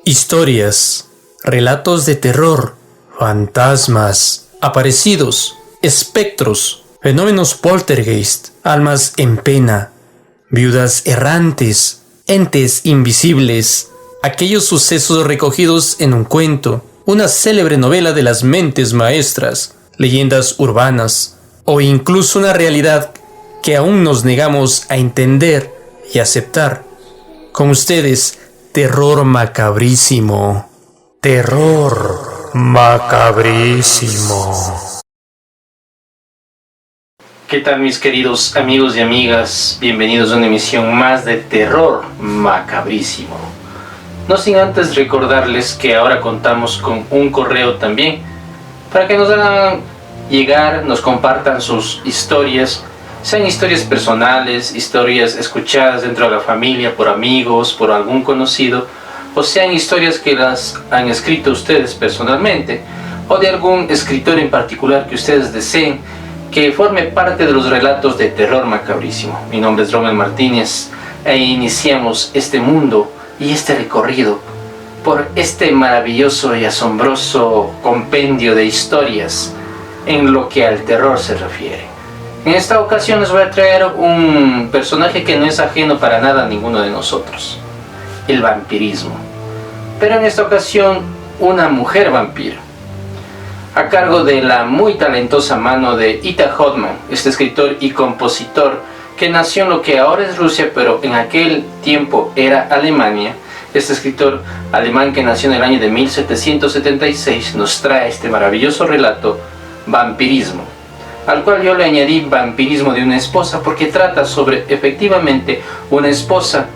Historias, relatos de terror, fantasmas, aparecidos, espectros, fenómenos poltergeist, almas en pena, viudas errantes, entes invisibles, aquellos sucesos recogidos en un cuento, una célebre novela de las mentes maestras, leyendas urbanas o incluso una realidad que aún nos negamos a entender y aceptar. Con ustedes, terror macabrísimo. Terror macabrísimo. ¿Qué tal, mis queridos amigos y amigas? Bienvenidos a una emisión más de Terror Macabrísimo. No sin antes recordarles que ahora contamos con un correo también para que nos hagan llegar, nos compartan sus historias, sean historias personales, historias escuchadas dentro de la familia, por amigos, por algún conocido, o sean historias que las han escrito ustedes personalmente, o de algún escritor en particular que ustedes deseen que forme parte de los relatos de Terror Macabrísimo. Mi nombre es Rommel Martínez e iniciamos este mundo y este recorrido por este maravilloso y asombroso compendio de historias en lo que al terror se refiere. En esta ocasión les voy a traer un personaje que no es ajeno para nada a ninguno de nosotros: el vampirismo. Pero en esta ocasión una mujer vampiro, a cargo de la muy talentosa mano de Ita Hoffmann, este escritor y compositor que nació en lo que ahora es Rusia, pero en aquel tiempo era Alemania. Este escritor alemán que nació en el año de 1776 nos trae este maravilloso relato, Vampirismo, al cual yo le añadí Vampirismo de una esposa, porque trata sobre efectivamente una esposa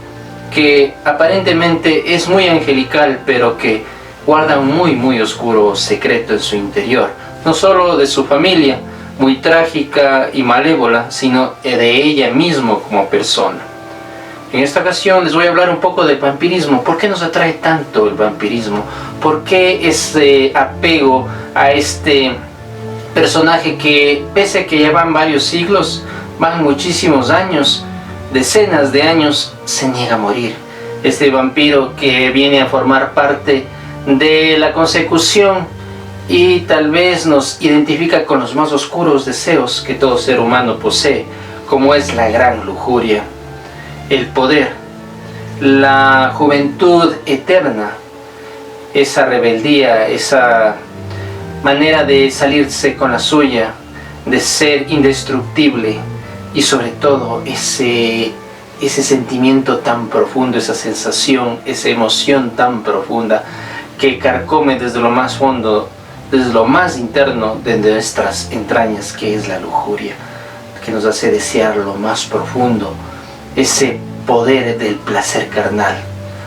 que aparentemente es muy angelical, pero que guarda un muy oscuro secreto en su interior, no solo de su familia, muy trágica y malévola, sino de ella misma como persona. En esta ocasión les voy a hablar un poco del vampirismo. ¿Por qué nos atrae tanto el vampirismo? ¿Por qué ese apego a este personaje que, pese a que ya van varios siglos, van muchísimos años, decenas de años, se niega a morir? Este vampiro que viene a formar parte de la consecución y tal vez nos identifica con los más oscuros deseos que todo ser humano posee, como es la gran lujuria, el poder, la juventud eterna, esa rebeldía, esa manera de salirse con la suya, de ser indestructible, y sobre todo ese sentimiento tan profundo, esa sensación, esa emoción tan profunda que carcome desde lo más fondo, desde lo más interno de nuestras entrañas, que es la lujuria, que nos hace desear lo más profundo, ese poder del placer carnal.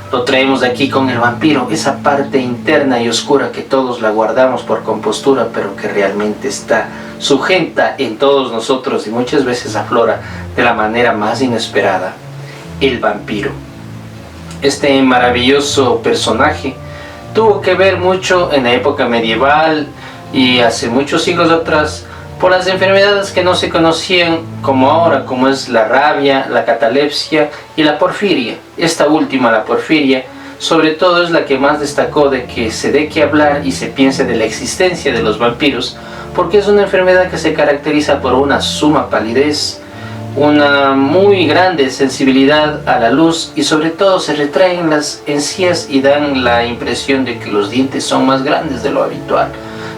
Lo traemos aquí con el vampiro, esa parte interna y oscura que todos la guardamos por compostura, pero que realmente está sujeta en todos nosotros y muchas veces aflora de la manera más inesperada: el vampiro. Este maravilloso personaje tuvo que ver mucho en la época medieval y hace muchos siglos atrás por las enfermedades que no se conocían como ahora, como es la rabia, la catalepsia y la porfiria. Esta última, la porfiria, sobre todo es la que más destacó de que se dé que hablar y se piense de la existencia de los vampiros, porque es una enfermedad que se caracteriza por una suma palidez, una muy grande sensibilidad a la luz, y sobre todo se retraen las encías y dan la impresión de que los dientes son más grandes de lo habitual.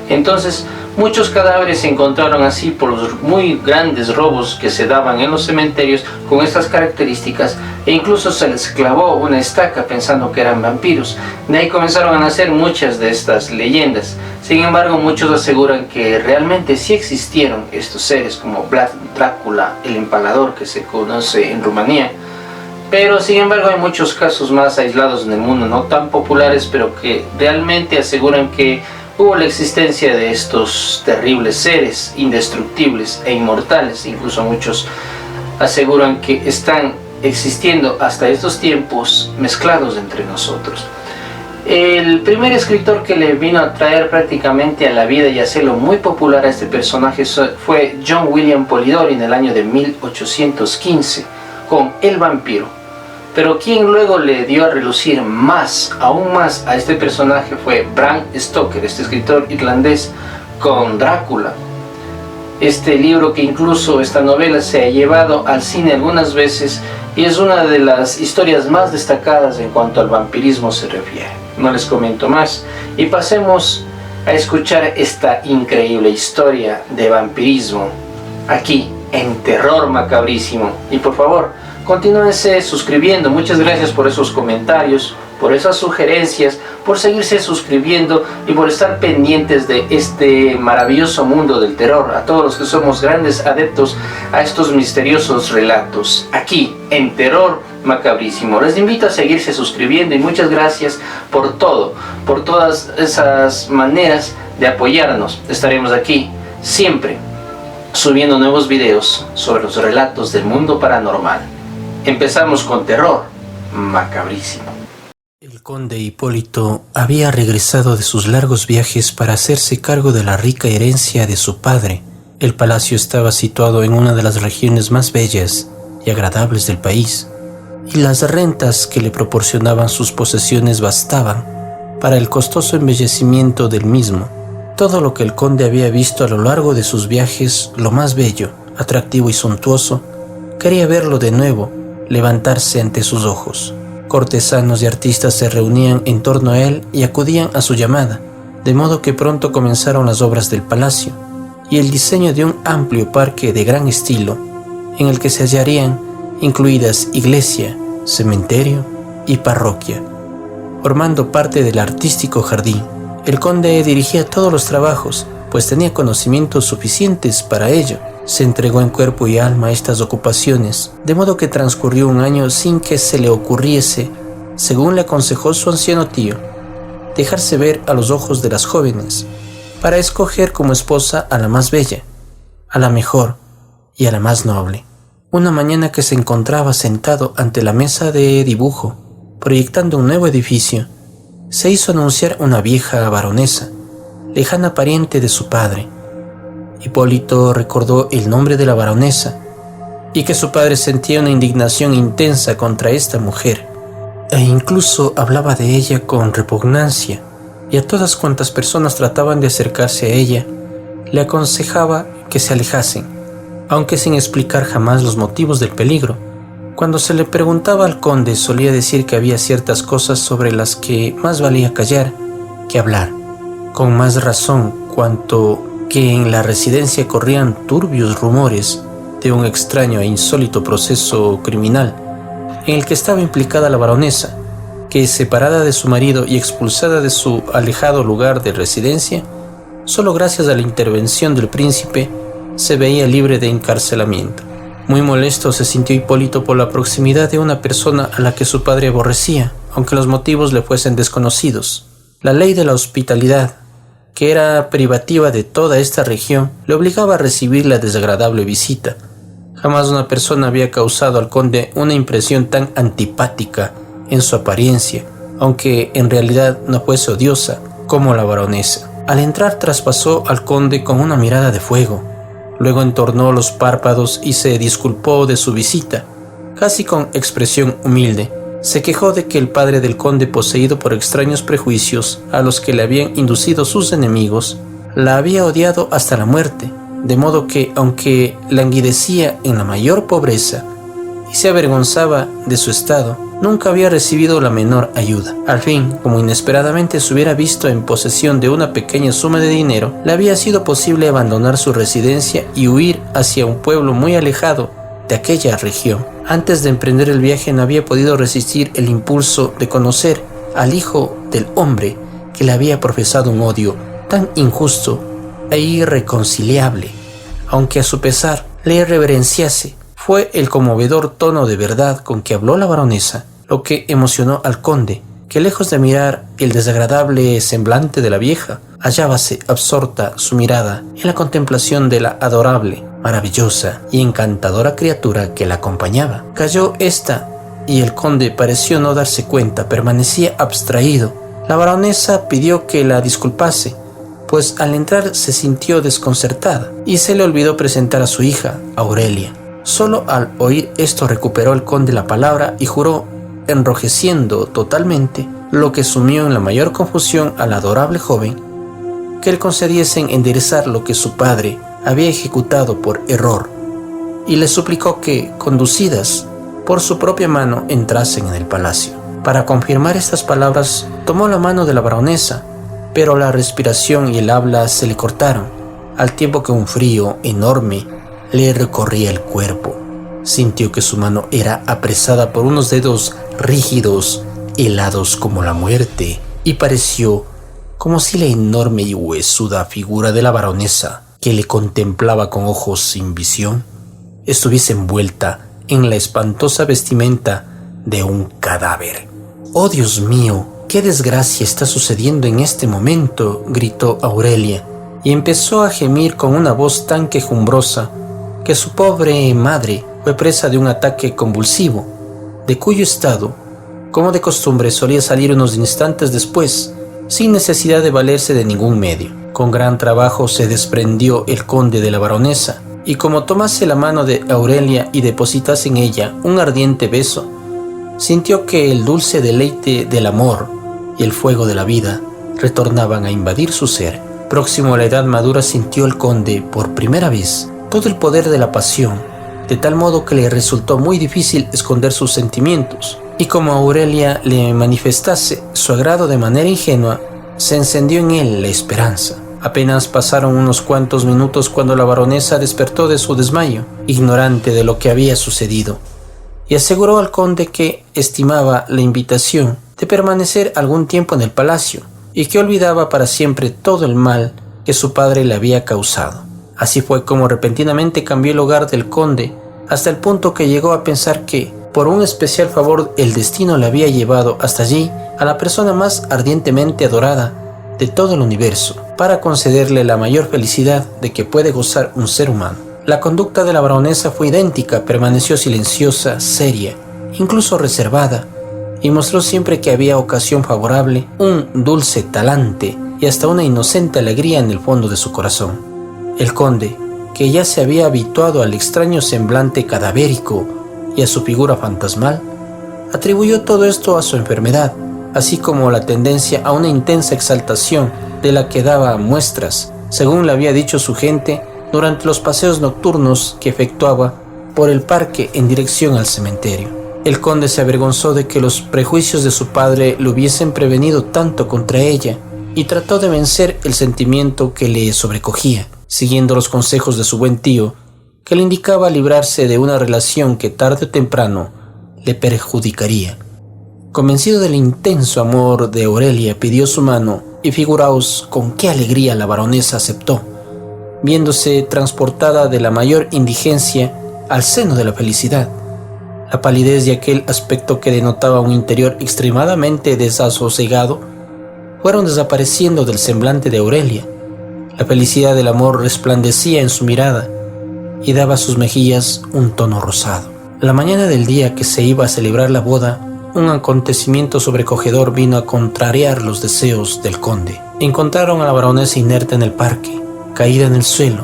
Entonces muchos cadáveres se encontraron así por los muy grandes robos que se daban en los cementerios con estas características, e incluso se les clavó una estaca pensando que eran vampiros. De ahí comenzaron a nacer muchas de estas leyendas. Sin embargo, muchos aseguran que realmente sí existieron estos seres, como Vlad Drácula, el empalador, que se conoce en Rumanía. Pero sin embargo hay muchos casos más aislados en el mundo, no tan populares, pero que realmente aseguran que hubo la existencia de estos terribles seres indestructibles e inmortales. Incluso muchos aseguran que están existiendo hasta estos tiempos mezclados entre nosotros. El primer escritor que le vino a traer prácticamente a la vida y hacerlo muy popular a este personaje fue John William Polidori en el año de 1815 con El vampiro. Pero quien luego le dio a relucir aún más a este personaje fue Bram Stoker, este escritor irlandés, con Drácula. Este libro, que incluso esta novela se ha llevado al cine algunas veces y es una de las historias más destacadas en cuanto al vampirismo se refiere. No les comento más y pasemos a escuchar esta increíble historia de vampirismo aquí en Terror Macabrísimo. Y por favor, continúense suscribiendo. Muchas gracias por esos comentarios, por esas sugerencias, por seguirse suscribiendo y por estar pendientes de este maravilloso mundo del terror. A todos los que somos grandes adeptos a estos misteriosos relatos aquí en Terror Macabrísimo, les invito a seguirse suscribiendo y muchas gracias por todo, por todas esas maneras de apoyarnos. Estaremos aquí siempre subiendo nuevos videos sobre los relatos del mundo paranormal. Empezamos con Terror Macabrísimo. El conde Hipólito había regresado de sus largos viajes para hacerse cargo de la rica herencia de su padre. El palacio estaba situado en una de las regiones más bellas y agradables del país, y las rentas que le proporcionaban sus posesiones bastaban para el costoso embellecimiento del mismo. Todo lo que el conde había visto a lo largo de sus viajes, lo más bello, atractivo y suntuoso, quería verlo de nuevo, levantarse ante sus ojos. Cortesanos y artistas se reunían en torno a él y acudían a su llamada, de modo que pronto comenzaron las obras del palacio y el diseño de un amplio parque de gran estilo, en el que se hallarían incluidas iglesia, cementerio y parroquia, formando parte del artístico jardín. El conde dirigía todos los trabajos, pues tenía conocimientos suficientes para ello. Se entregó en cuerpo y alma a estas ocupaciones, de modo que transcurrió un año sin que se le ocurriese, según le aconsejó su anciano tío, dejarse ver a los ojos de las jóvenes, para escoger como esposa a la más bella, a la mejor y a la más noble. Una mañana que se encontraba sentado ante la mesa de dibujo, proyectando un nuevo edificio, se hizo anunciar una vieja baronesa, lejana pariente de su padre. Hipólito recordó el nombre de la baronesa y que su padre sentía una indignación intensa contra esta mujer, e incluso hablaba de ella con repugnancia, y a todas cuantas personas trataban de acercarse a ella, le aconsejaba que se alejasen, aunque sin explicar jamás los motivos del peligro. Cuando se le preguntaba al conde, solía decir que había ciertas cosas sobre las que más valía callar que hablar, con más razón cuanto que en la residencia corrían turbios rumores de un extraño e insólito proceso criminal en el que estaba implicada la baronesa, que, separada de su marido y expulsada de su alejado lugar de residencia, solo gracias a la intervención del príncipe se veía libre de encarcelamiento. Muy molesto se sintió Hipólito por la proximidad de una persona a la que su padre aborrecía, aunque los motivos le fuesen desconocidos. La ley de la hospitalidad, que era privativa de toda esta región, le obligaba a recibir la desagradable visita. Jamás una persona había causado al conde una impresión tan antipática en su apariencia, aunque en realidad no fuese odiosa, como la baronesa. Al entrar traspasó al conde con una mirada de fuego. Luego entornó los párpados y se disculpó de su visita, casi con expresión humilde. Se quejó de que el padre del conde, poseído por extraños prejuicios a los que le habían inducido sus enemigos, la había odiado hasta la muerte, de modo que, aunque languidecía en la mayor pobreza y se avergonzaba de su estado, nunca había recibido la menor ayuda. Al fin, como inesperadamente se hubiera visto en posesión de una pequeña suma de dinero, le había sido posible abandonar su residencia y huir hacia un pueblo muy alejado de aquella región. Antes de emprender el viaje no había podido resistir el impulso de conocer al hijo del hombre que le había profesado un odio tan injusto e irreconciliable, aunque a su pesar le reverenciase. Fue el conmovedor tono de verdad con que habló la baronesa lo que emocionó al conde, que lejos de mirar el desagradable semblante de la vieja, hallábase absorta su mirada en la contemplación de la adorable, maravillosa y encantadora criatura que la acompañaba. Calló ésta y el conde pareció no darse cuenta, permanecía abstraído. La baronesa pidió que la disculpase, pues al entrar se sintió desconcertada y se le olvidó presentar a su hija, Aurelia. Solo al oír esto recuperó el conde la palabra y juró enrojeciendo totalmente, lo que sumió en la mayor confusión a la adorable joven, que le concediesen enderezar lo que su padre había ejecutado por error, y le suplicó que, conducidas por su propia mano, entrasen en el palacio. Para confirmar estas palabras, tomó la mano de la baronesa, pero la respiración y el habla se le cortaron, al tiempo que un frío enorme le recorría el cuerpo. Sintió que su mano era apresada por unos dedos rígidos, helados como la muerte, y pareció como si la enorme y huesuda figura de la baronesa, que le contemplaba con ojos sin visión, estuviese envuelta en la espantosa vestimenta de un cadáver. «¡Oh, Dios mío! ¡Qué desgracia está sucediendo en este momento!», gritó Aurelia, y empezó a gemir con una voz tan quejumbrosa que su pobre madre fue presa de un ataque convulsivo, de cuyo estado, como de costumbre, solía salir unos instantes después, sin necesidad de valerse de ningún medio. Con gran trabajo se desprendió el conde de la baronesa, y como tomase la mano de Aurelia y depositase en ella un ardiente beso, sintió que el dulce deleite del amor y el fuego de la vida retornaban a invadir su ser. Próximo a la edad madura, sintió el conde por primera vez todo el poder de la pasión, de tal modo que le resultó muy difícil esconder sus sentimientos, y como Aurelia le manifestase su agrado de manera ingenua, se encendió en él la esperanza. Apenas pasaron unos cuantos minutos cuando la baronesa despertó de su desmayo, ignorante de lo que había sucedido, y aseguró al conde que estimaba la invitación de permanecer algún tiempo en el palacio, y que olvidaba para siempre todo el mal que su padre le había causado. Así fue como repentinamente cambió el hogar del conde, hasta el punto que llegó a pensar que, por un especial favor, el destino le había llevado hasta allí a la persona más ardientemente adorada de todo el universo, para concederle la mayor felicidad de que puede gozar un ser humano. La conducta de la baronesa fue idéntica, permaneció silenciosa, seria, incluso reservada, y mostró siempre que había ocasión favorable un dulce talante y hasta una inocente alegría en el fondo de su corazón. El conde, que ya se había habituado al extraño semblante cadavérico y a su figura fantasmal, atribuyó todo esto a su enfermedad, así como la tendencia a una intensa exaltación de la que daba muestras, según le había dicho su gente, durante los paseos nocturnos que efectuaba por el parque en dirección al cementerio. El conde se avergonzó de que los prejuicios de su padre le hubiesen prevenido tanto contra ella, y trató de vencer el sentimiento que le sobrecogía, siguiendo los consejos de su buen tío, que le indicaba librarse de una relación que tarde o temprano le perjudicaría. Convencido del intenso amor de Aurelia, pidió su mano, y figuraos con qué alegría la baronesa aceptó, viéndose transportada de la mayor indigencia al seno de la felicidad. La palidez y aquel aspecto que denotaba un interior extremadamente desasosegado fueron desapareciendo del semblante de Aurelia. La felicidad del amor resplandecía en su mirada y daba a sus mejillas un tono rosado. La mañana del día que se iba a celebrar la boda, un acontecimiento sobrecogedor vino a contrariar los deseos del conde. Encontraron a la baronesa inerte en el parque, caída en el suelo,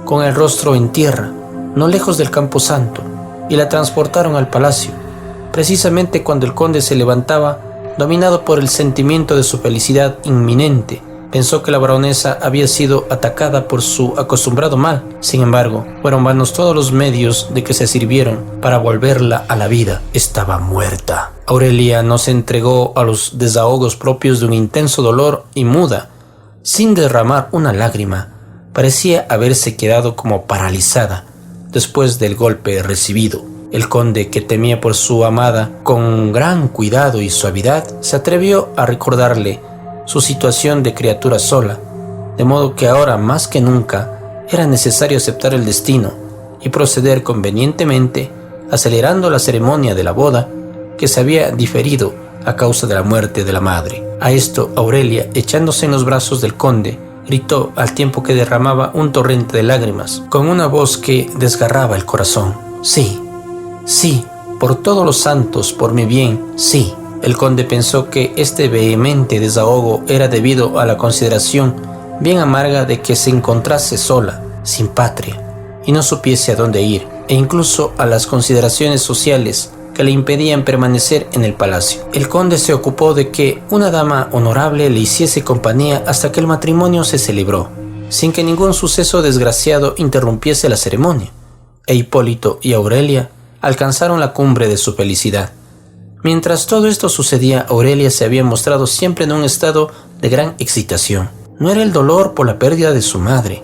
con el rostro en tierra, no lejos del camposanto, y la transportaron al palacio, precisamente cuando el conde se levantaba, dominado por el sentimiento de su felicidad inminente. Pensó que la baronesa había sido atacada por su acostumbrado mal. Sin embargo, fueron vanos todos los medios de que se sirvieron para volverla a la vida. Estaba muerta. Aurelia no se entregó a los desahogos propios de un intenso dolor y muda, sin derramar una lágrima, parecía haberse quedado como paralizada después del golpe recibido. El conde, que temía por su amada, con gran cuidado y suavidad, se atrevió a recordarle su situación de criatura sola, de modo que ahora más que nunca era necesario aceptar el destino y proceder convenientemente, acelerando la ceremonia de la boda que se había diferido a causa de la muerte de la madre. A esto, Aurelia, echándose en los brazos del conde, gritó al tiempo que derramaba un torrente de lágrimas, con una voz que desgarraba el corazón: «Sí, sí, por todos los santos, por mi bien, sí». El conde pensó que este vehemente desahogo era debido a la consideración bien amarga de que se encontrase sola, sin patria, y no supiese a dónde ir, e incluso a las consideraciones sociales que le impedían permanecer en el palacio. El conde se ocupó de que una dama honorable le hiciese compañía hasta que el matrimonio se celebró, sin que ningún suceso desgraciado interrumpiese la ceremonia, e Hipólito y Aurelia alcanzaron la cumbre de su felicidad. Mientras todo esto sucedía, Aurelia se había mostrado siempre en un estado de gran excitación. No era el dolor por la pérdida de su madre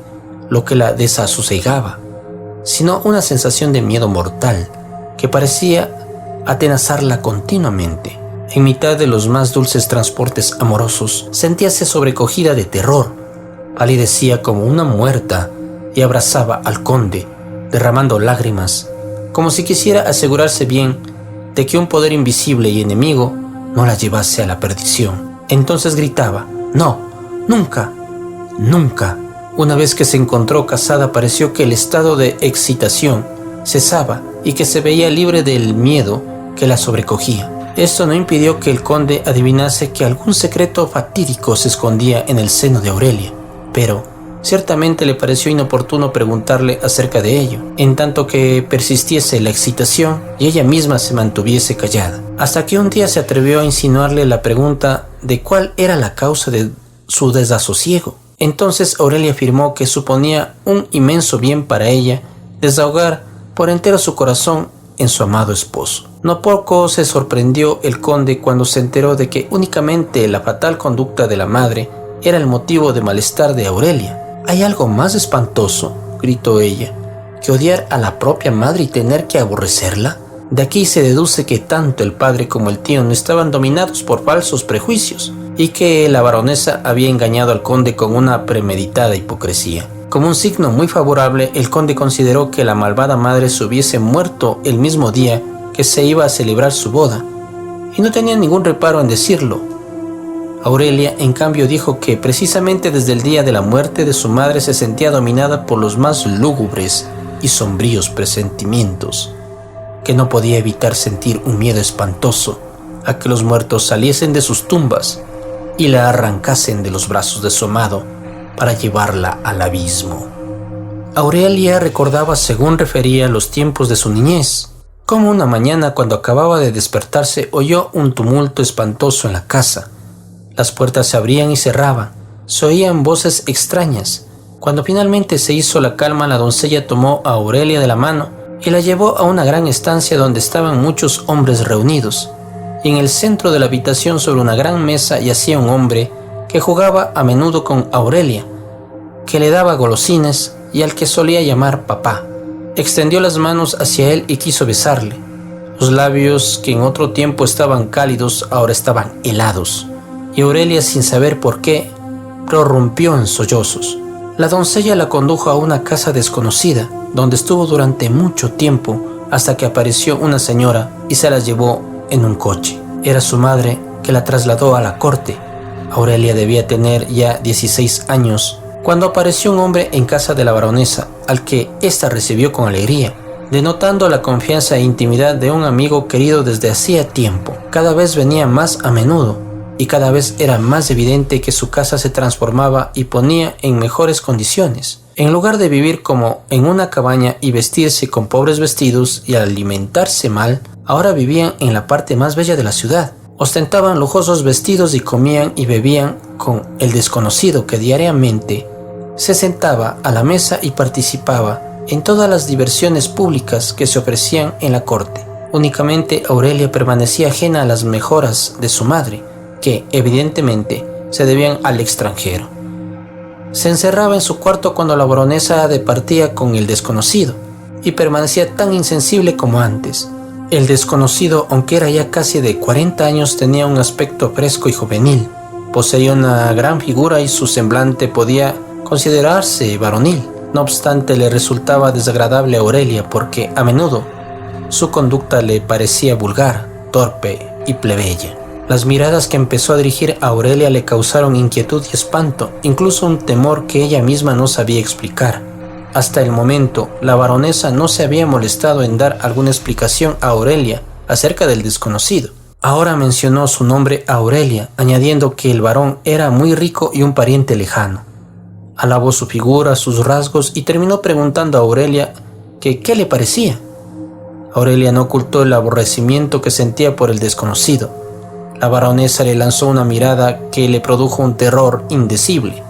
lo que la desasosegaba, sino una sensación de miedo mortal que parecía atenazarla continuamente. En mitad de los más dulces transportes amorosos, sentíase sobrecogida de terror, palidecía como una muerta y abrazaba al conde, derramando lágrimas, como si quisiera asegurarse bien de que un poder invisible y enemigo no la llevase a la perdición. Entonces gritaba: «No, nunca, nunca». Una vez que se encontró casada, pareció que el estado de excitación cesaba y que se veía libre del miedo que la sobrecogía. Esto no impidió que el conde adivinase que algún secreto fatídico se escondía en el seno de Aurelia, pero ciertamente le pareció inoportuno preguntarle acerca de ello, en tanto que persistiese la excitación y ella misma se mantuviese callada, hasta que un día se atrevió a insinuarle la pregunta de cuál era la causa de su desasosiego. Entonces Aurelia afirmó que suponía un inmenso bien para ella desahogar por entero su corazón en su amado esposo. No poco se sorprendió el conde cuando se enteró de que únicamente la fatal conducta de la madre era el motivo de malestar de Aurelia. «¿Hay algo más espantoso?», gritó ella, «que odiar a la propia madre y tener que aborrecerla». De aquí se deduce que tanto el padre como el tío no estaban dominados por falsos prejuicios y que la baronesa había engañado al conde con una premeditada hipocresía. Como un signo muy favorable, el conde consideró que la malvada madre se hubiese muerto el mismo día que se iba a celebrar su boda, y no tenía ningún reparo en decirlo. Aurelia, en cambio, dijo que precisamente desde el día de la muerte de su madre se sentía dominada por los más lúgubres y sombríos presentimientos, que no podía evitar sentir un miedo espantoso a que los muertos saliesen de sus tumbas y la arrancasen de los brazos de su amado para llevarla al abismo. Aurelia recordaba, según refería, los tiempos de su niñez, como una mañana cuando acababa de despertarse oyó un tumulto espantoso en la casa. Las puertas se abrían y cerraban, se oían voces extrañas. Cuando finalmente se hizo la calma, la doncella tomó a Aurelia de la mano y la llevó a una gran estancia donde estaban muchos hombres reunidos, y en el centro de la habitación, sobre una gran mesa, yacía un hombre que jugaba a menudo con Aurelia, que le daba golosinas y al que solía llamar papá. Extendió las manos hacia él y quiso besarle. Los labios, que en otro tiempo estaban cálidos, ahora estaban helados, y Aurelia, sin saber por qué, prorrumpió en sollozos. La doncella la condujo a una casa desconocida, donde estuvo durante mucho tiempo hasta que apareció una señora y se la llevó en un coche. Era su madre, que la trasladó a la corte. Aurelia debía tener ya 16 años cuando apareció un hombre en casa de la baronesa, al que ésta recibió con alegría, denotando la confianza e intimidad de un amigo querido desde hacía tiempo. Cada vez venía más a menudo y cada vez era más evidente que su casa se transformaba y ponía en mejores condiciones. En lugar de vivir como en una cabaña y vestirse con pobres vestidos y alimentarse mal, ahora vivían en la parte más bella de la ciudad. Ostentaban lujosos vestidos y comían y bebían con el desconocido que diariamente se sentaba a la mesa y participaba en todas las diversiones públicas que se ofrecían en la corte. Únicamente Aurelia permanecía ajena a las mejoras de su madre, que evidentemente se debían al extranjero. Se encerraba en su cuarto cuando la baronesa departía con el desconocido y permanecía tan insensible como antes. El desconocido, aunque era ya casi de 40 años, tenía un aspecto fresco y juvenil. Poseía una gran figura y su semblante podía considerarse varonil. No obstante, le resultaba desagradable a Aurelia porque a menudo su conducta le parecía vulgar, torpe y plebeya. Las miradas que empezó a dirigir a Aurelia le causaron inquietud y espanto, incluso un temor que ella misma no sabía explicar. Hasta el momento, la baronesa no se había molestado en dar alguna explicación a Aurelia acerca del desconocido. Ahora mencionó su nombre a Aurelia, añadiendo que el varón era muy rico y un pariente lejano. Alabó su figura, sus rasgos y terminó preguntando a Aurelia que qué le parecía. Aurelia no ocultó el aborrecimiento que sentía por el desconocido. La baronesa le lanzó una mirada que le produjo un terror indecible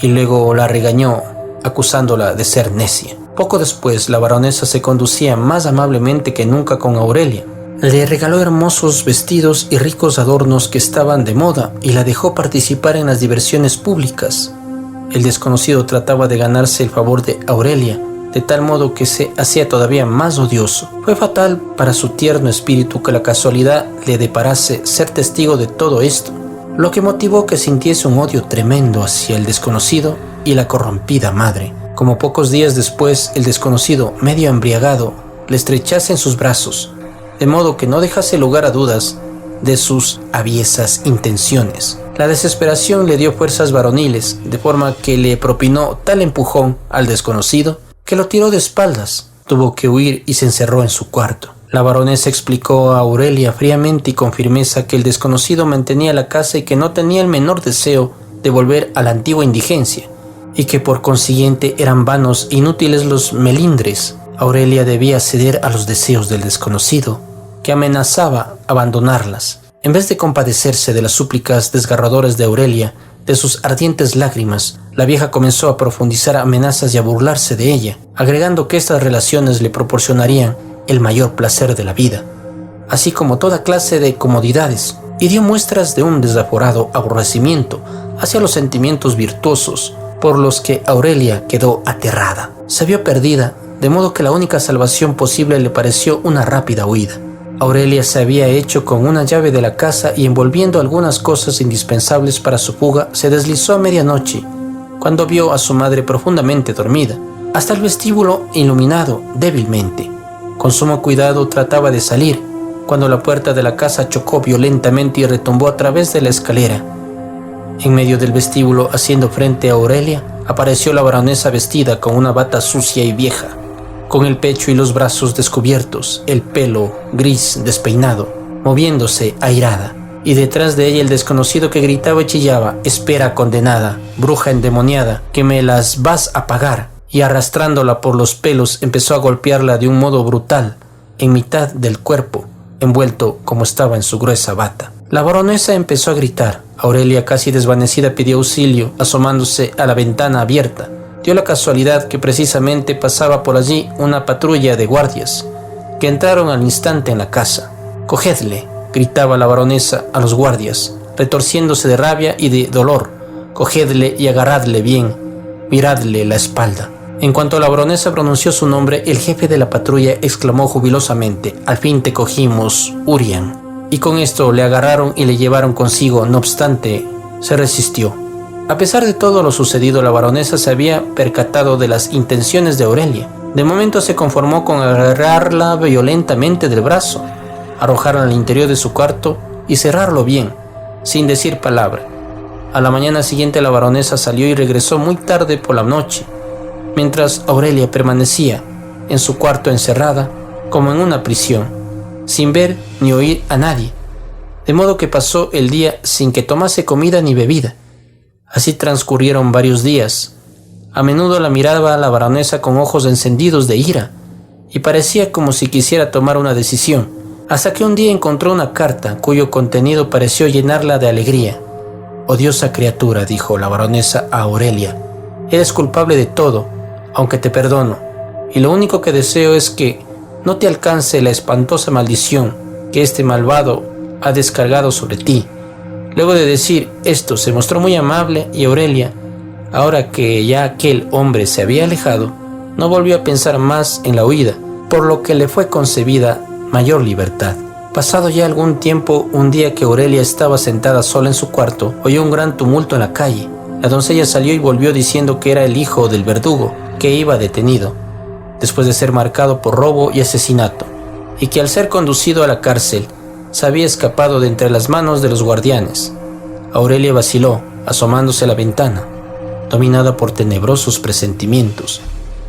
y luego la regañó, acusándola de ser necia. Poco después, la baronesa se conducía más amablemente que nunca con Aurelia. Le regaló hermosos vestidos y ricos adornos que estaban de moda y la dejó participar en las diversiones públicas. El desconocido trataba de ganarse el favor de Aurelia, de tal modo que se hacía todavía más odioso. Fue fatal para su tierno espíritu que la casualidad le deparase ser testigo de todo esto, lo que motivó que sintiese un odio tremendo hacia el desconocido y la corrompida madre. Como pocos días después, el desconocido, medio embriagado, le estrechase en sus brazos, de modo que no dejase lugar a dudas de sus aviesas intenciones. La desesperación le dio fuerzas varoniles, de forma que le propinó tal empujón al desconocido que lo tiró de espaldas. Tuvo que huir y se encerró en su cuarto. La baronesa explicó a Aurelia fríamente y con firmeza que el desconocido mantenía la casa y que no tenía el menor deseo de volver a la antigua indigencia, y que por consiguiente eran vanos e inútiles los melindres. Aurelia debía ceder a los deseos del desconocido, que amenazaba abandonarlas. En vez de compadecerse de las súplicas desgarradoras de Aurelia, de sus ardientes lágrimas, la vieja comenzó a profundizar amenazas y a burlarse de ella, agregando que estas relaciones le proporcionarían el mayor placer de la vida, así como toda clase de comodidades, y dio muestras de un desaforado aborrecimiento hacia los sentimientos virtuosos, por los que Aurelia quedó aterrada. Se vio perdida, de modo que la única salvación posible le pareció una rápida huida. Aurelia se había hecho con una llave de la casa y envolviendo algunas cosas indispensables para su fuga, se deslizó a medianoche, cuando vio a su madre profundamente dormida, hasta el vestíbulo iluminado débilmente. Con sumo cuidado trataba de salir, cuando la puerta de la casa chocó violentamente y retumbó a través de la escalera. En medio del vestíbulo, haciendo frente a Aurelia, apareció la baronesa vestida con una bata sucia y vieja, con el pecho y los brazos descubiertos, el pelo gris despeinado, moviéndose airada, y detrás de ella el desconocido que gritaba y chillaba: «Espera, condenada, bruja endemoniada, que me las vas a pagar», y arrastrándola por los pelos empezó a golpearla de un modo brutal, en mitad del cuerpo, envuelto como estaba en su gruesa bata. La baronesa empezó a gritar. Aurelia, casi desvanecida, pidió auxilio, asomándose a la ventana abierta. Dio la casualidad que precisamente pasaba por allí una patrulla de guardias, que entraron al instante en la casa. «Cogedle», gritaba la baronesa a los guardias, retorciéndose de rabia y de dolor. «Cogedle y agarradle bien, miradle la espalda». En cuanto la baronesa pronunció su nombre, el jefe de la patrulla exclamó jubilosamente: «Al fin te cogimos, Urián». Y con esto le agarraron y le llevaron consigo. No obstante, se resistió. A pesar de todo lo sucedido, la baronesa se había percatado de las intenciones de Aurelia. De momento se conformó con agarrarla violentamente del brazo, arrojarla al interior de su cuarto y cerrarlo bien, sin decir palabra. A la mañana siguiente la baronesa salió y regresó muy tarde por la noche, mientras Aurelia permanecía en su cuarto encerrada como en una prisión, sin ver ni oír a nadie, de modo que pasó el día sin que tomase comida ni bebida. Así transcurrieron varios días. A menudo la miraba la baronesa con ojos encendidos de ira, y parecía como si quisiera tomar una decisión, hasta que un día encontró una carta cuyo contenido pareció llenarla de alegría. «Odiosa criatura», dijo la baronesa a Aurelia, «eres culpable de todo, aunque te perdono, y lo único que deseo es que no te alcance la espantosa maldición que este malvado ha descargado sobre ti». Luego de decir esto, se mostró muy amable y Aurelia, ahora que ya aquel hombre se había alejado, no volvió a pensar más en la huida, por lo que le fue concebida mayor libertad. Pasado ya algún tiempo, un día que Aurelia estaba sentada sola en su cuarto, oyó un gran tumulto en la calle. La doncella salió y volvió diciendo que era el hijo del verdugo, que iba detenido, después de ser marcado por robo y asesinato, y que al ser conducido a la cárcel, se había escapado de entre las manos de los guardianes. Aurelia vaciló, asomándose a la ventana, dominada por tenebrosos presentimientos.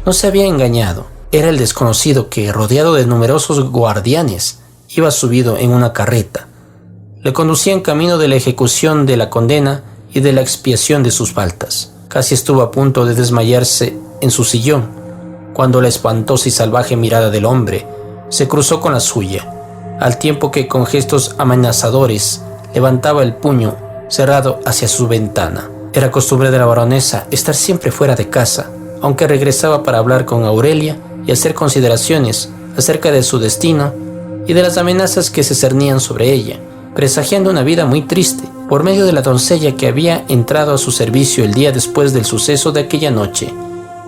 No se había engañado. Era el desconocido que, rodeado de numerosos guardianes, iba subido en una carreta. Le conducía en camino de la ejecución de la condena y de la expiación de sus faltas. Casi estuvo a punto de desmayarse en su sillón, cuando la espantosa y salvaje mirada del hombre se cruzó con la suya, al tiempo que con gestos amenazadores levantaba el puño cerrado hacia su ventana. Era costumbre de la baronesa estar siempre fuera de casa, aunque regresaba para hablar con Aurelia y hacer consideraciones acerca de su destino y de las amenazas que se cernían sobre ella, presagiando una vida muy triste por medio de la doncella que había entrado a su servicio el día después del suceso de aquella noche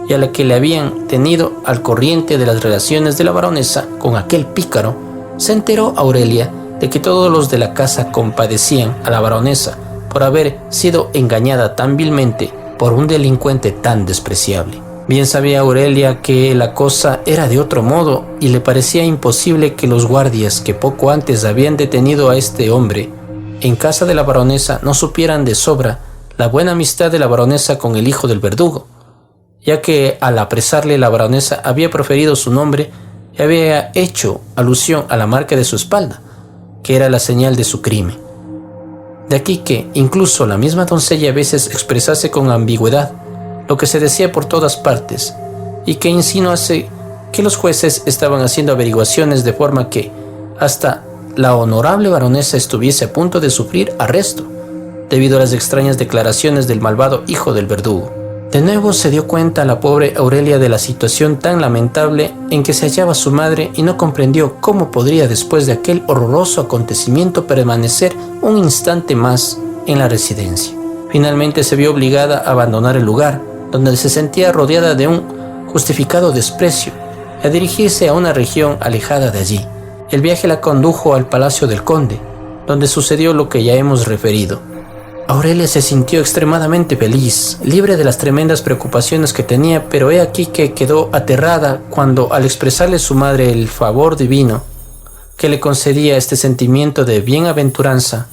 y a la que le habían tenido al corriente de las relaciones de la baronesa con aquel pícaro. Se enteró Aurelia de que todos los de la casa compadecían a la baronesa por haber sido engañada tan vilmente por un delincuente tan despreciable. Bien sabía Aurelia que la cosa era de otro modo y le parecía imposible que los guardias que poco antes habían detenido a este hombre en casa de la baronesa no supieran de sobra la buena amistad de la baronesa con el hijo del verdugo, ya que al apresarle la baronesa había proferido su nombre y había hecho alusión a la marca de su espalda, que era la señal de su crimen. De aquí que incluso la misma doncella a veces expresase con ambigüedad lo que se decía por todas partes y que insinuase que los jueces estaban haciendo averiguaciones de forma que hasta la honorable baronesa estuviese a punto de sufrir arresto debido a las extrañas declaraciones del malvado hijo del verdugo. De nuevo se dio cuenta la pobre Aurelia de la situación tan lamentable en que se hallaba su madre y no comprendió cómo podría después de aquel horroroso acontecimiento permanecer un instante más en la residencia. Finalmente se vio obligada a abandonar el lugar, donde se sentía rodeada de un justificado desprecio, y a dirigirse a una región alejada de allí. El viaje la condujo al palacio del conde, donde sucedió lo que ya hemos referido. Aurelia se sintió extremadamente feliz, libre de las tremendas preocupaciones que tenía, pero he aquí que quedó aterrada cuando, al expresarle su madre el favor divino que le concedía este sentimiento de bienaventuranza,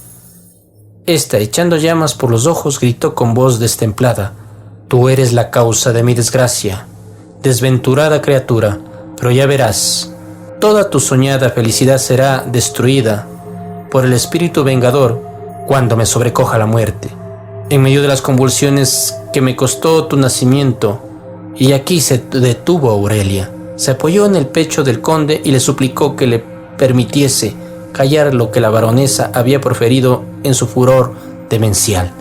esta, echando llamas por los ojos, gritó con voz destemplada: «Tú eres la causa de mi desgracia, desventurada criatura, pero ya verás, toda tu soñada felicidad será destruida por el espíritu vengador cuando me sobrecoja la muerte. En medio de las convulsiones que me costó tu nacimiento». Y aquí se detuvo Aurelia. Se apoyó en el pecho del conde y le suplicó que le permitiese callar lo que la baronesa había proferido en su furor demencial.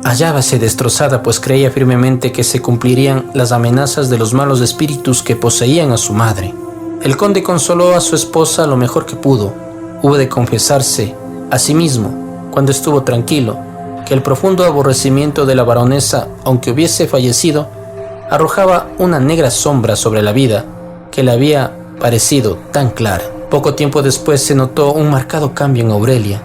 Hallábase destrozada, pues creía firmemente que se cumplirían las amenazas de los malos espíritus que poseían a su madre. El conde consoló a su esposa lo mejor que pudo. Hubo de confesarse a sí mismo, cuando estuvo tranquilo, que el profundo aborrecimiento de la baronesa, aunque hubiese fallecido, arrojaba una negra sombra sobre la vida que le había parecido tan clara. Poco tiempo después se notó un marcado cambio en Aurelia,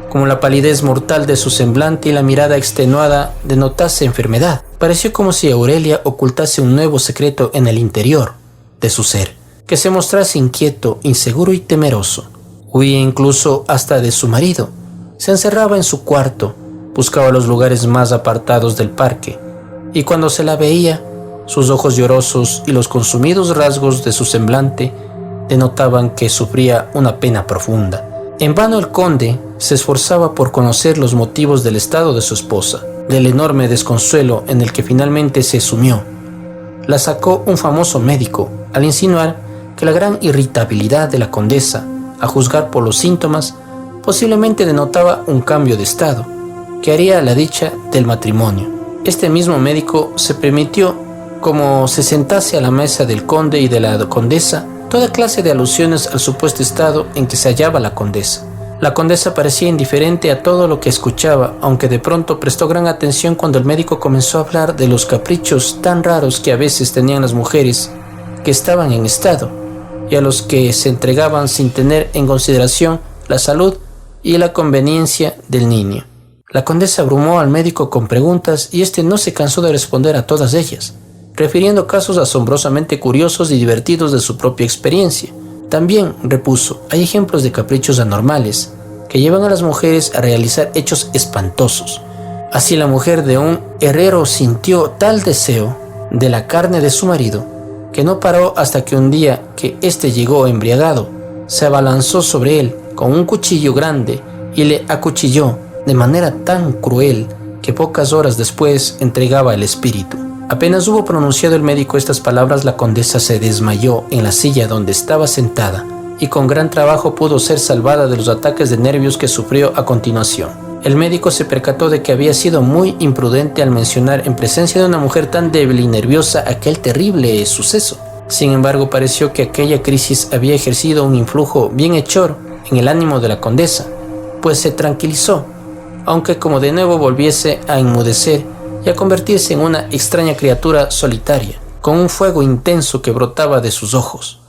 como la palidez mortal de su semblante y la mirada extenuada denotase enfermedad. Pareció como si Aurelia ocultase un nuevo secreto en el interior de su ser, que se mostrase inquieto, inseguro y temeroso. Huía incluso hasta de su marido. Se encerraba en su cuarto, buscaba los lugares más apartados del parque, y cuando se la veía, sus ojos llorosos y los consumidos rasgos de su semblante denotaban que sufría una pena profunda. En vano el conde se esforzaba por conocer los motivos del estado de su esposa, del enorme desconsuelo en el que finalmente se sumió. La sacó un famoso médico al insinuar que la gran irritabilidad de la condesa, a juzgar por los síntomas, posiblemente denotaba un cambio de estado que haría la dicha del matrimonio. Este mismo médico se permitió, como se sentase a la mesa del conde y de la condesa, toda clase de alusiones al supuesto estado en que se hallaba la condesa. La condesa parecía indiferente a todo lo que escuchaba, aunque de pronto prestó gran atención cuando el médico comenzó a hablar de los caprichos tan raros que a veces tenían las mujeres que estaban en estado, y a los que se entregaban sin tener en consideración la salud y la conveniencia del niño. La condesa abrumó al médico con preguntas y éste no se cansó de responder a todas ellas, refiriendo casos asombrosamente curiosos y divertidos de su propia experiencia. También, repuso, hay ejemplos de caprichos anormales que llevan a las mujeres a realizar hechos espantosos. Así la mujer de un herrero sintió tal deseo de la carne de su marido que no paró hasta que un día que éste llegó embriagado, se abalanzó sobre él con un cuchillo grande y le acuchilló de manera tan cruel que pocas horas después entregaba el espíritu. Apenas hubo pronunciado el médico estas palabras, la condesa se desmayó en la silla donde estaba sentada, y con gran trabajo pudo ser salvada de los ataques de nervios que sufrió a continuación. El médico se percató de que había sido muy imprudente al mencionar en presencia de una mujer tan débil y nerviosa aquel terrible suceso. Sin embargo, pareció que aquella crisis había ejercido un influjo bienhechor en el ánimo de la condesa, pues se tranquilizó, aunque como de nuevo volviese a enmudecer y a convertirse en una extraña criatura solitaria, con un fuego intenso que brotaba de sus ojos.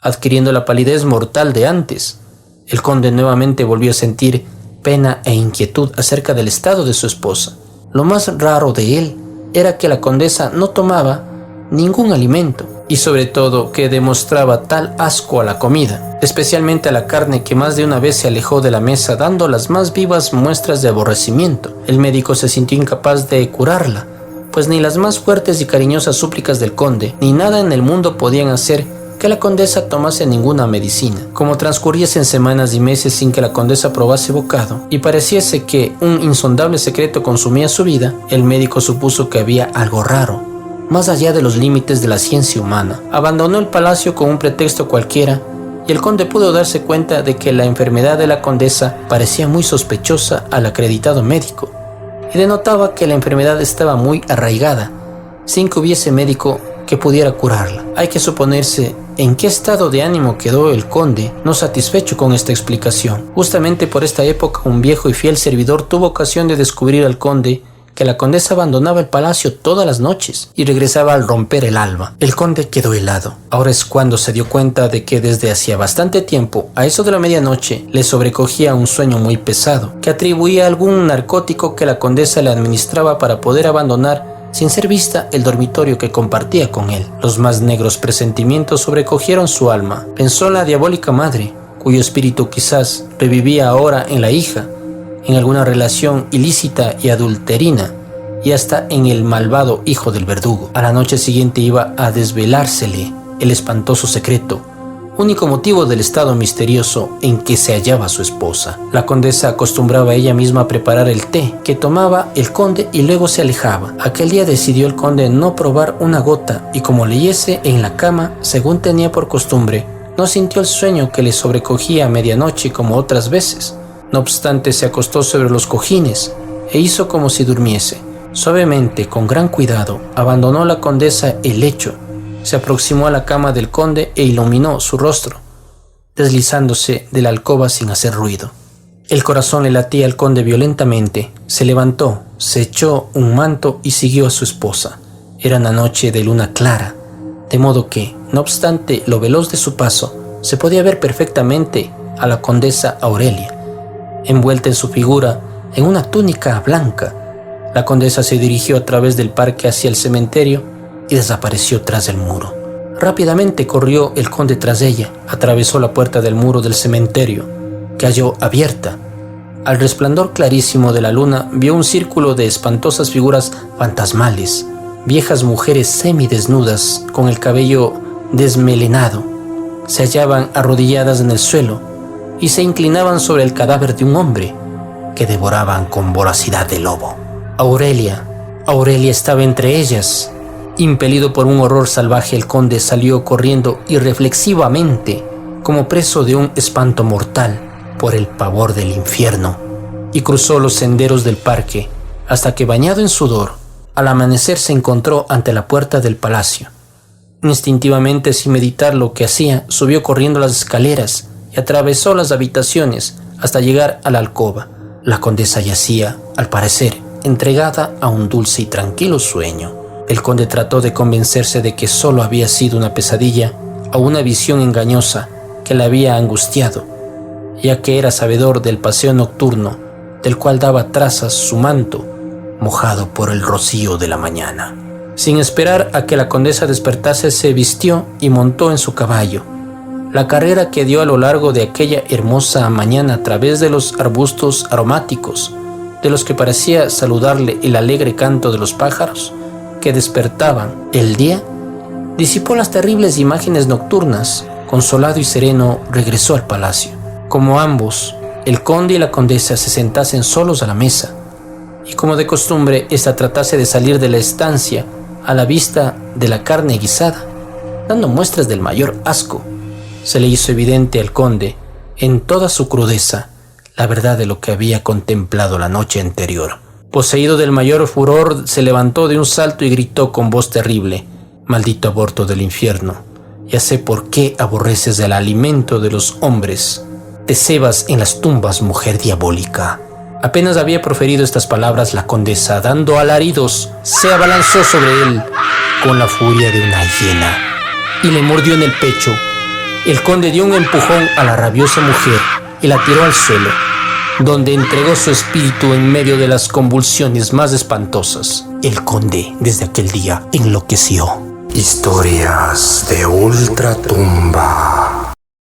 Adquiriendo la palidez mortal de antes, el conde nuevamente volvió a sentir pena e inquietud acerca del estado de su esposa. Lo más raro de él era que la condesa no tomaba ningún alimento y sobre todo que demostraba tal asco a la comida, especialmente a la carne, que más de una vez se alejó de la mesa dando las más vivas muestras de aborrecimiento. El médico se sintió incapaz de curarla, pues ni las más fuertes y cariñosas súplicas del conde ni nada en el mundo podían hacer que la condesa tomase ninguna medicina. Como transcurriesen semanas y meses sin que la condesa probase bocado y pareciese que un insondable secreto consumía su vida, el médico supuso que había algo raro, más allá de los límites de la ciencia humana. Abandonó el palacio con un pretexto cualquiera y el conde pudo darse cuenta de que la enfermedad de la condesa parecía muy sospechosa al acreditado médico y denotaba que la enfermedad estaba muy arraigada, sin que hubiese médico que pudiera curarla. Hay que suponerse en qué estado de ánimo quedó el conde, no satisfecho con esta explicación. Justamente por esta época, un viejo y fiel servidor tuvo ocasión de descubrir al conde que la condesa abandonaba el palacio todas las noches y regresaba al romper el alba. El conde quedó helado. Ahora es cuando se dio cuenta de que desde hacía bastante tiempo, a eso de la medianoche, le sobrecogía un sueño muy pesado, que atribuía a algún narcótico que la condesa le administraba para poder abandonar sin ser vista el dormitorio que compartía con él. Los más negros presentimientos sobrecogieron su alma. Pensó en la diabólica madre, cuyo espíritu quizás revivía ahora en la hija, en alguna relación ilícita y adulterina, y hasta en el malvado hijo del verdugo. A la noche siguiente iba a desvelársele el espantoso secreto, único motivo del estado misterioso en que se hallaba su esposa. La condesa acostumbraba ella misma a preparar el té que tomaba el conde y luego se alejaba. Aquel día decidió el conde no probar una gota y, como leyese en la cama, según tenía por costumbre, no sintió el sueño que le sobrecogía a medianoche como otras veces. No obstante, se acostó sobre los cojines e hizo como si durmiese. Suavemente, con gran cuidado, abandonó la condesa el lecho. Se aproximó a la cama del conde e iluminó su rostro, deslizándose de la alcoba sin hacer ruido. El corazón le latía al conde violentamente. Se levantó, se echó un manto y siguió a su esposa. Era una noche de luna clara, de modo que, no obstante lo veloz de su paso, se podía ver perfectamente a la condesa Aurelia, envuelta en su figura en una túnica blanca. La condesa se dirigió a través del parque hacia el cementerio y desapareció tras el muro. Rápidamente corrió el conde tras ella, atravesó la puerta del muro del cementerio, que halló abierta. Al resplandor clarísimo de la luna vio un círculo de espantosas figuras fantasmales, viejas mujeres semidesnudas con el cabello desmelenado. Se hallaban arrodilladas en el suelo y se inclinaban sobre el cadáver de un hombre que devoraban con voracidad de lobo. Aurelia estaba entre ellas. Impelido por un horror salvaje, el conde salió corriendo irreflexivamente, como preso de un espanto mortal por el pavor del infierno, y cruzó los senderos del parque hasta que, bañado en sudor, al amanecer se encontró ante la puerta del palacio. Instintivamente, sin meditar lo que hacía, subió corriendo las escaleras y atravesó las habitaciones hasta llegar a la alcoba. La condesa yacía, al parecer, entregada a un dulce y tranquilo sueño. El conde trató de convencerse de que solo había sido una pesadilla o una visión engañosa que la había angustiado, ya que era sabedor del paseo nocturno del cual daba trazas su manto, mojado por el rocío de la mañana. Sin esperar a que la condesa despertase, se vistió y montó en su caballo. La carrera que dio a lo largo de aquella hermosa mañana a través de los arbustos aromáticos, de los que parecía saludarle el alegre canto de los pájaros que despertaban el día, disipó las terribles imágenes nocturnas. Consolado y sereno, regresó al palacio. Como ambos, el conde y la condesa, se sentasen solos a la mesa, y como de costumbre, ésta tratase de salir de la estancia a la vista de la carne guisada, dando muestras del mayor asco, se le hizo evidente al conde, en toda su crudeza, la verdad de lo que había contemplado la noche anterior. Poseído del mayor furor, se levantó de un salto y gritó con voz terrible: «Maldito aborto del infierno, ya sé por qué aborreces el alimento de los hombres. Te cebas en las tumbas, mujer diabólica». Apenas había proferido estas palabras, la condesa, dando alaridos, se abalanzó sobre él con la furia de una hiena y le mordió en el pecho. El conde dio un empujón a la rabiosa mujer y la tiró al suelo, donde entregó su espíritu en medio de las convulsiones más espantosas. El conde, desde aquel día, enloqueció. Historias de Ultratumba.